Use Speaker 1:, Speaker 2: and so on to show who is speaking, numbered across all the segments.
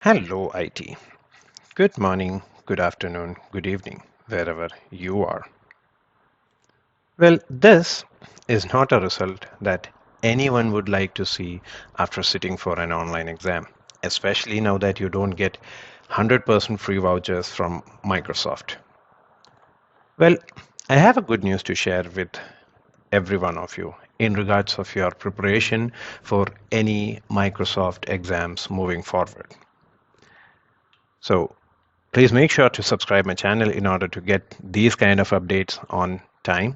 Speaker 1: Hello, IT. Good morning, good afternoon, good evening, wherever you are. Well, this is not a result that anyone would like to see after sitting for an online exam, especially now that you don't get 100% free vouchers from Microsoft. Well, I have a good news to share with every one of you in regards of your preparation for any Microsoft exams moving forward. So please make sure to subscribe my channel in order to get these kind of updates on time.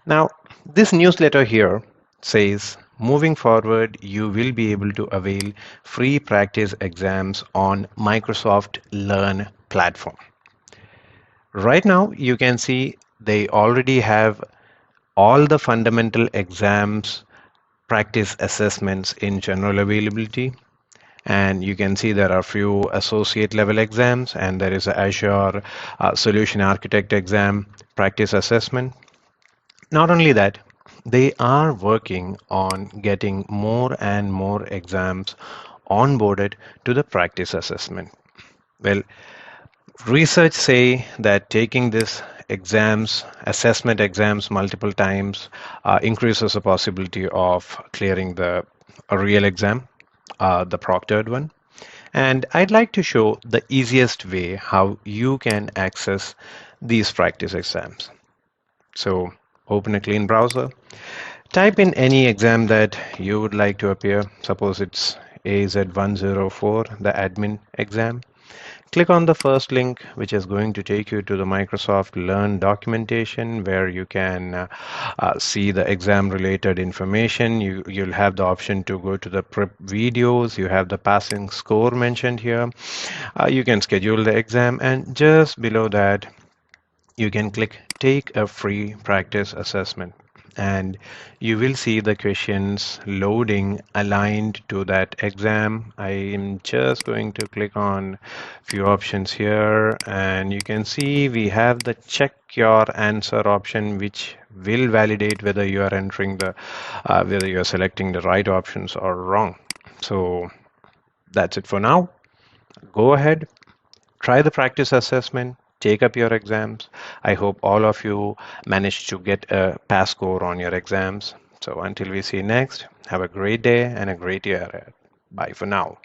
Speaker 1: Now, this newsletter here says moving forward, you will be able to avail free practice exams on Microsoft Learn platform. Right now, you can see they already have all the fundamental exams practice assessments in general availability. And you can see there are few associate level exams, and there is a Azure Solution Architect exam practice assessment. Not only that, they are working on getting more and more exams onboarded to the practice assessment. Well, research say that taking this assessment exams multiple times increases the possibility of clearing a real exam, the proctored one. And I'd like to show the easiest way how you can access these practice exams. So open a clean browser, type in any exam that you would like to appear. Suppose it's AZ104, the admin exam. Click on the first link, which is going to take you to the Microsoft Learn documentation, where you can see the exam related information. You'll have the option to go to the prep videos. You have the passing score mentioned here. You can schedule the exam, and just below that, you can click take a free practice assessment, and you will see the questions loading aligned to that exam. I am just going to click on few options here, and you can see we have the check your answer option, which will validate whether you are entering whether you are selecting the right options or wrong. So that's it for now. Go ahead, try the practice assessment, take up your exams. I hope all of you manage to get a pass score on your exams. So until we see next, have a great day and a great year ahead. Bye for now.